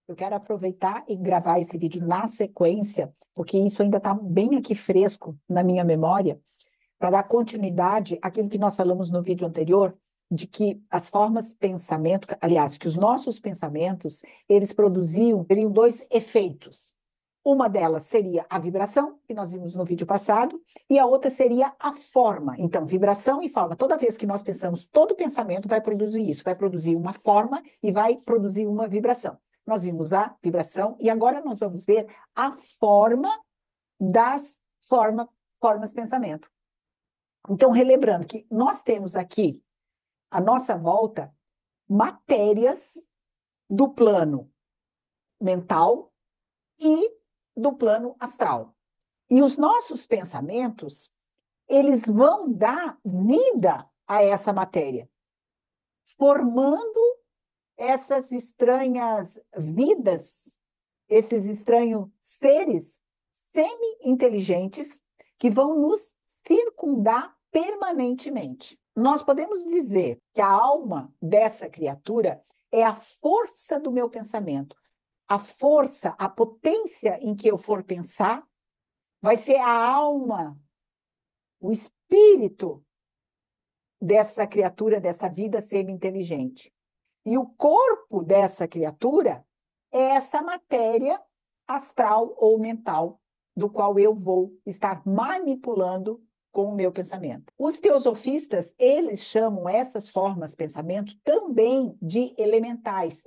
Eu quero aproveitar e gravar esse vídeo na sequência, porque isso ainda está bem aqui fresco na minha memória, para dar continuidade àquilo que nós falamos no vídeo anterior, de que as formas de pensamento, aliás, que os nossos pensamentos, eles teriam dois efeitos. Uma delas seria a vibração, que nós vimos no vídeo passado, e a outra seria a forma. Então, vibração e forma. Toda vez que nós pensamos, todo pensamento vai produzir isso, vai produzir uma forma e vai produzir uma vibração. Nós vimos a vibração e agora nós vamos ver a forma das formas de pensamento. Então, relembrando que nós temos aqui, à nossa volta, matérias do plano mental e do plano astral. E os nossos pensamentos, eles vão dar vida a essa matéria, formando essas estranhas vidas, esses estranhos seres semi-inteligentes que vão nos circundar permanentemente. Nós podemos dizer que a alma dessa criatura é a força do meu pensamento. A força, a potência em que eu for pensar, vai ser a alma, o espírito dessa criatura, dessa vida semi-inteligente. E o corpo dessa criatura é essa matéria astral ou mental, do qual eu vou estar manipulando com o meu pensamento. Os teosofistas, eles chamam essas formas de pensamento também de elementais,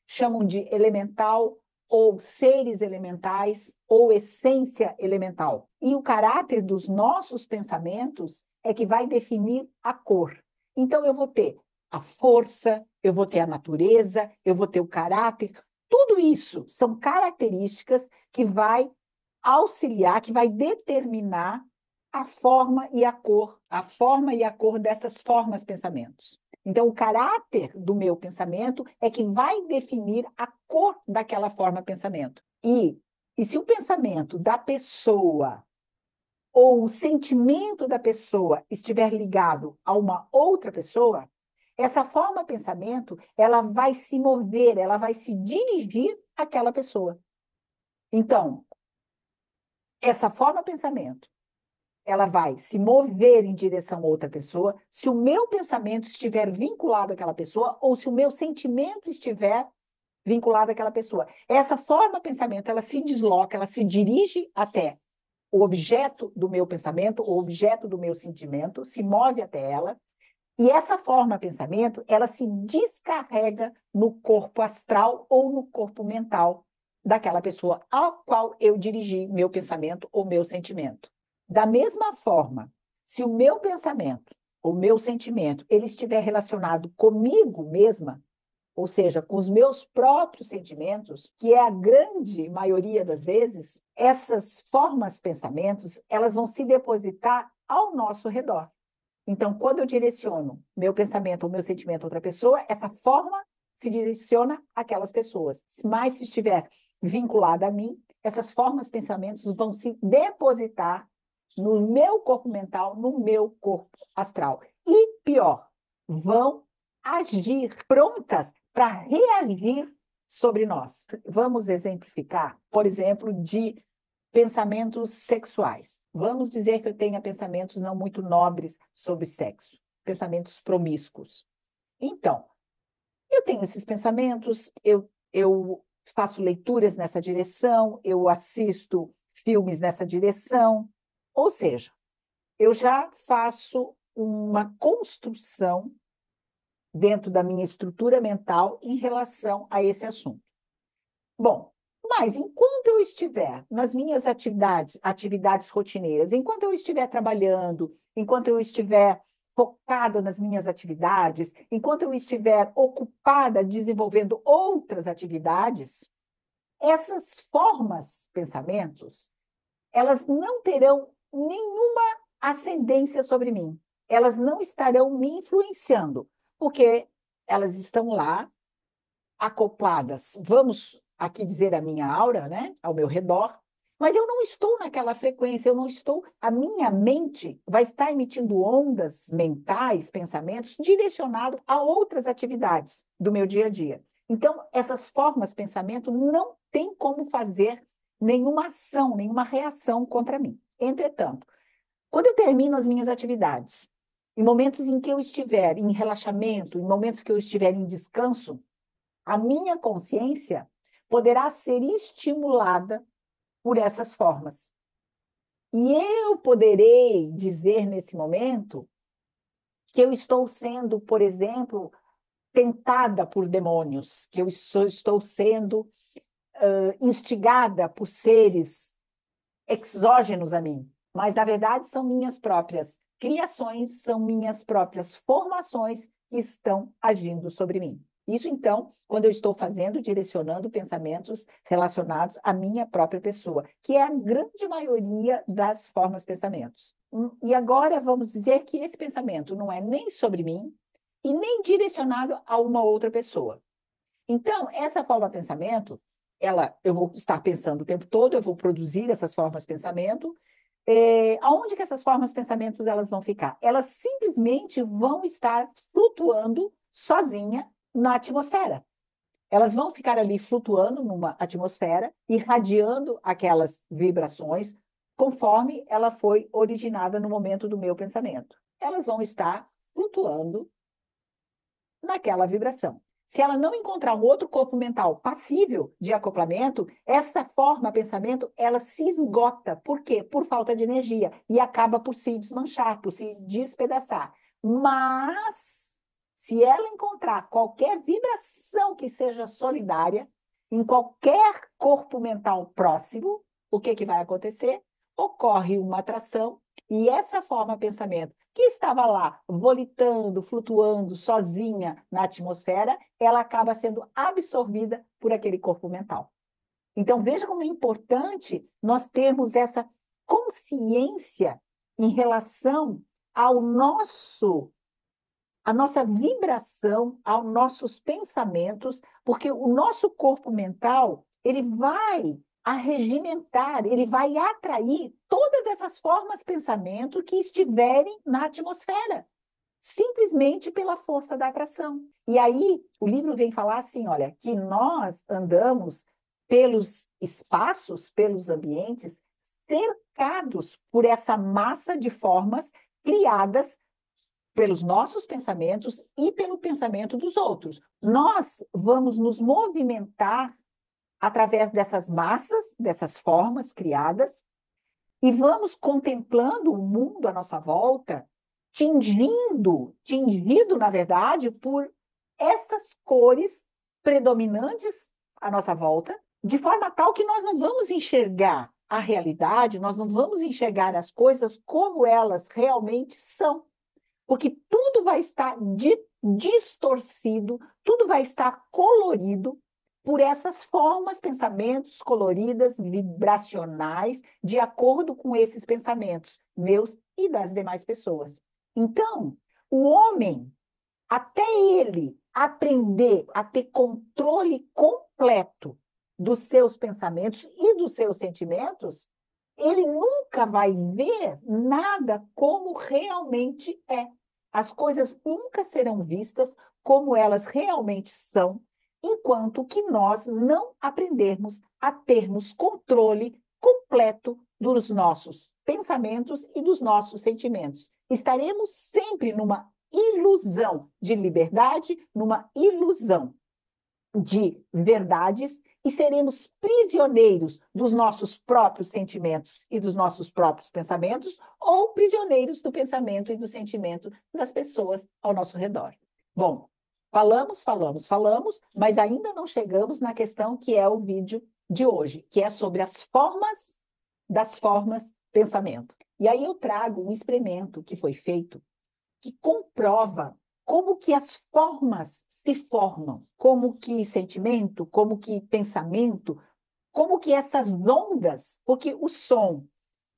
chamam de elemental ou seres elementais ou essência elemental. E o caráter dos nossos pensamentos é que vai definir a cor. Então, eu vou ter a força, eu vou ter a natureza, eu vou ter o caráter. Tudo isso são características que vai auxiliar, que vai determinar a forma e a cor dessas formas de pensamentos. Então, o caráter do meu pensamento é que vai definir a cor daquela forma de pensamento. E se o pensamento da pessoa ou o sentimento da pessoa estiver ligado a uma outra pessoa, essa forma de pensamento, ela vai se mover, ela vai se dirigir àquela pessoa. Então, essa forma de pensamento, ela vai se mover em direção a outra pessoa se o meu pensamento estiver vinculado àquela pessoa ou se o meu sentimento estiver vinculado àquela pessoa. Essa forma de pensamento, ela se desloca, ela se dirige até o objeto do meu pensamento, o objeto do meu sentimento, se move até ela, e essa forma de pensamento, ela se descarrega no corpo astral ou no corpo mental daquela pessoa ao qual eu dirigi meu pensamento ou meu sentimento. Da mesma forma, se o meu pensamento, o meu sentimento, ele estiver relacionado comigo mesma, ou seja, com os meus próprios sentimentos, que é a grande maioria das vezes, essas formas de pensamentos, elas vão se depositar ao nosso redor. Então, quando eu direciono meu pensamento ou meu sentimento a outra pessoa, essa forma se direciona àquelas pessoas. Mas se estiver vinculada a mim, essas formas de pensamentos vão se depositar no meu corpo mental, no meu corpo astral. E pior, vão agir prontas para reagir sobre nós. Vamos exemplificar, por exemplo, de pensamentos sexuais. Vamos dizer que eu tenha pensamentos não muito nobres sobre sexo, pensamentos promíscuos. Então, eu tenho esses pensamentos, eu faço leituras nessa direção, eu assisto filmes nessa direção, ou seja, eu já faço uma construção dentro da minha estrutura mental em relação a esse assunto. Bom, mas enquanto eu estiver nas minhas atividades rotineiras, enquanto eu estiver trabalhando, enquanto eu estiver focada nas minhas atividades, enquanto eu estiver ocupada desenvolvendo outras atividades, essas formas, pensamentos, elas não terão nenhuma ascendência sobre mim. Elas não estarão me influenciando, porque elas estão lá acopladas, vamos aqui dizer a minha aura, né, ao meu redor, mas eu não estou naquela frequência, eu não estou, a minha mente vai estar emitindo ondas mentais, pensamentos direcionados a outras atividades do meu dia a dia. Então, essas formas de pensamento não têm como fazer nenhuma ação, nenhuma reação contra mim. Entretanto, quando eu termino as minhas atividades, em momentos em que eu estiver em relaxamento, em momentos que eu estiver em descanso, a minha consciência poderá ser estimulada por essas formas. E eu poderei dizer nesse momento que eu estou sendo, por exemplo, tentada por demônios, que eu estou sendo instigada por seres exógenos a mim, mas na verdade são minhas próprias criações, são minhas próprias formações que estão agindo sobre mim. Isso, então, quando eu estou fazendo, direcionando pensamentos relacionados à minha própria pessoa, que é a grande maioria das formas de pensamentos. E agora vamos dizer que esse pensamento não é nem sobre mim e nem direcionado a uma outra pessoa. Então, essa forma de pensamento, eu vou estar pensando o tempo todo, eu vou produzir essas formas de pensamento. Aonde que essas formas de pensamento elas vão ficar? Elas simplesmente vão estar flutuando sozinha na atmosfera. Elas vão ficar ali flutuando numa atmosfera, irradiando aquelas vibrações conforme ela foi originada no momento do meu pensamento. Elas vão estar flutuando naquela vibração. Se ela não encontrar um outro corpo mental passível de acoplamento, essa forma, pensamento, ela se esgota. Por quê? Por falta de energia. E acaba por se desmanchar, por se despedaçar. Mas, se ela encontrar qualquer vibração que seja solidária, em qualquer corpo mental próximo, o que vai acontecer? Ocorre uma atração, e essa forma, pensamento, que estava lá, volitando, flutuando, sozinha na atmosfera, ela acaba sendo absorvida por aquele corpo mental. Então, veja como é importante nós termos essa consciência em relação ao a nossa vibração, aos nossos pensamentos, porque o nosso corpo mental, ele vai arregimentar, ele vai atrair todas essas formas de pensamento que estiverem na atmosfera, simplesmente pela força da atração. E aí, o livro vem falar assim, olha, que nós andamos pelos espaços, pelos ambientes, cercados por essa massa de formas criadas pelos nossos pensamentos e pelo pensamento dos outros. Nós vamos nos movimentar através dessas massas, dessas formas criadas, e vamos contemplando o mundo à nossa volta, tingido, na verdade, por essas cores predominantes à nossa volta, de forma tal que nós não vamos enxergar a realidade, nós não vamos enxergar as coisas como elas realmente são. Porque tudo vai estar distorcido, tudo vai estar colorido por essas formas, pensamentos coloridas, vibracionais, de acordo com esses pensamentos, meus e das demais pessoas. Então, o homem, até ele aprender a ter controle completo dos seus pensamentos e dos seus sentimentos, ele nunca vai ver nada como realmente é. As coisas nunca serão vistas como elas realmente são, enquanto que nós não aprendermos a termos controle completo dos nossos pensamentos e dos nossos sentimentos. Estaremos sempre numa ilusão de liberdade, numa ilusão de verdades, e seremos prisioneiros dos nossos próprios sentimentos e dos nossos próprios pensamentos, ou prisioneiros do pensamento e do sentimento das pessoas ao nosso redor. Bom, falamos, mas ainda não chegamos na questão que é o vídeo de hoje, que é sobre as formas das formas pensamento. E aí eu trago um experimento que foi feito que comprova como que as formas se formam, como que sentimento, como que pensamento, como que essas ondas, porque o som,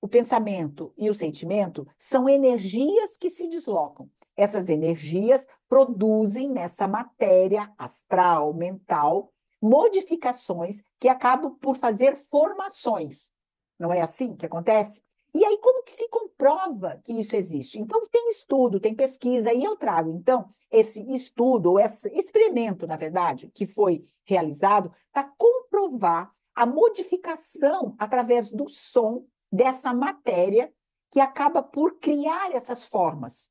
o pensamento e o sentimento são energias que se deslocam. Essas energias produzem nessa matéria astral, mental, modificações que acabam por fazer formações. Não é assim que acontece? E aí, como que se comprova que isso existe? Então, tem estudo, tem pesquisa, e eu trago, então, esse estudo, ou esse experimento, na verdade, que foi realizado para comprovar a modificação através do som dessa matéria que acaba por criar essas formas.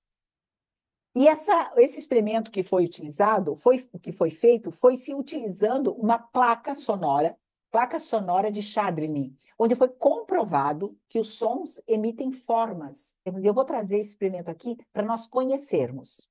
E esse experimento que foi utilizado, que foi feito, foi se utilizando uma placa sonora de Chadrini, onde foi comprovado que os sons emitem formas. Eu vou trazer esse experimento aqui para nós conhecermos.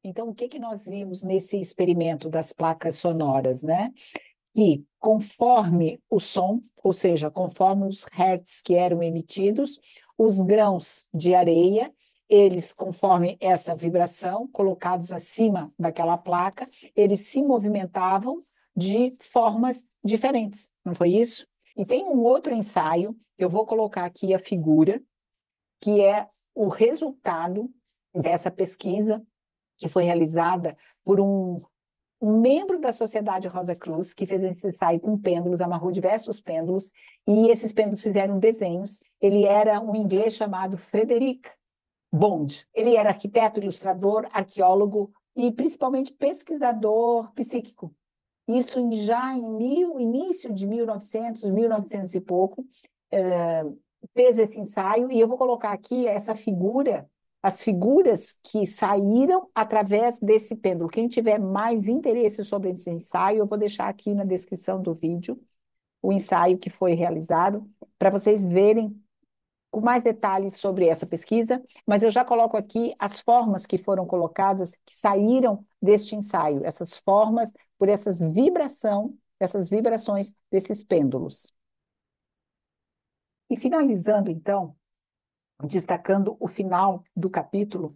Então, o que que nós vimos nesse experimento das placas sonoras, né? Que conforme o som, ou seja, conforme os hertz que eram emitidos, os grãos de areia, eles, conforme essa vibração, colocados acima daquela placa, eles se movimentavam de formas diferentes, não foi isso? E tem um outro ensaio, eu vou colocar aqui a figura, que é o resultado dessa pesquisa que foi realizada por um membro da Sociedade Rosa Cruz, que fez esse ensaio com pêndulos, amarrou diversos pêndulos, e esses pêndulos fizeram desenhos. Ele era um inglês chamado Frederick Bond. Ele era arquiteto, ilustrador, arqueólogo e principalmente pesquisador psíquico. Isso já início de 1900 e pouco, fez esse ensaio, e eu vou colocar aqui essa figura, as figuras que saíram através desse pêndulo. Quem tiver mais interesse sobre esse ensaio, eu vou deixar aqui na descrição do vídeo o ensaio que foi realizado, para vocês verem com mais detalhes sobre essa pesquisa, mas eu já coloco aqui as formas que foram colocadas, que saíram deste ensaio, essas formas por essas vibrações desses pêndulos. E finalizando, então, destacando o final do capítulo,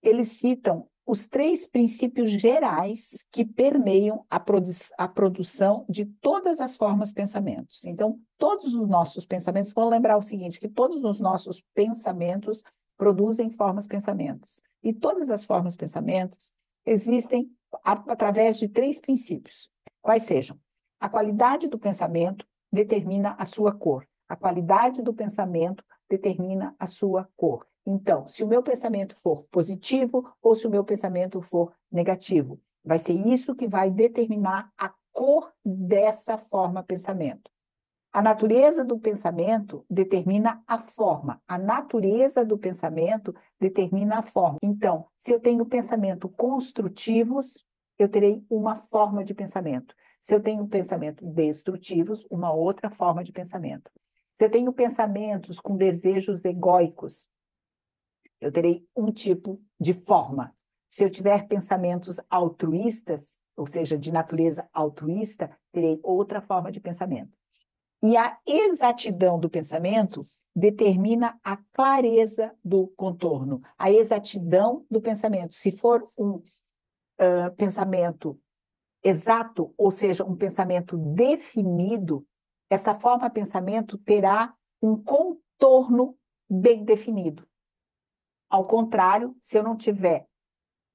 eles citam os 3 princípios gerais que permeiam a produção de todas as formas pensamentos. Então, todos os nossos pensamentos, vamos lembrar o seguinte, que todos os nossos pensamentos produzem formas pensamentos. E todas as formas pensamentos existem através de 3 princípios. Quais sejam? A qualidade do pensamento determina a sua cor. A qualidade do pensamento determina a sua cor. Então, se o meu pensamento for positivo ou se o meu pensamento for negativo, vai ser isso que vai determinar a cor dessa forma pensamento. A natureza do pensamento determina a forma. A natureza do pensamento determina a forma. Então, se eu tenho pensamento construtivos, eu terei uma forma de pensamento. Se eu tenho pensamento destrutivos, uma outra forma de pensamento. Se eu tenho pensamentos com desejos egóicos, eu terei um tipo de forma. Se eu tiver pensamentos altruístas, ou seja, de natureza altruísta, terei outra forma de pensamento. E a exatidão do pensamento determina a clareza do contorno. A exatidão do pensamento. Se for um pensamento exato, ou seja, um pensamento definido, essa forma de pensamento terá um contorno bem definido. Ao contrário, se eu não tiver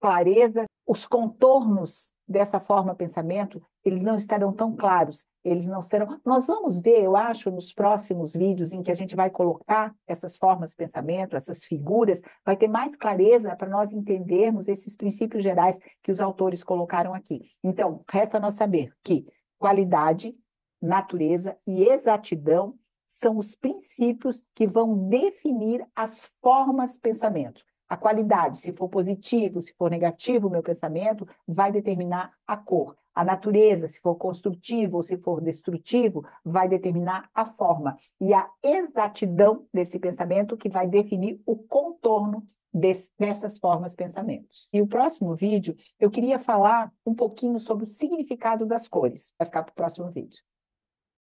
clareza, os contornos dessa forma de pensamento, eles não estarão tão claros, eles não serão... Nós vamos ver, eu acho, nos próximos vídeos em que a gente vai colocar essas formas de pensamento, essas figuras, vai ter mais clareza para nós entendermos esses princípios gerais que os autores colocaram aqui. Então, resta nós saber que qualidade, natureza e exatidão são os princípios que vão definir as formas de pensamento. A qualidade, se for positivo, se for negativo o meu pensamento, vai determinar a cor. A natureza, se for construtivo ou se for destrutivo, vai determinar a forma. E a exatidão desse pensamento que vai definir o contorno dessas formas de pensamentos. E o próximo vídeo, eu queria falar um pouquinho sobre o significado das cores. Vai ficar para o próximo vídeo.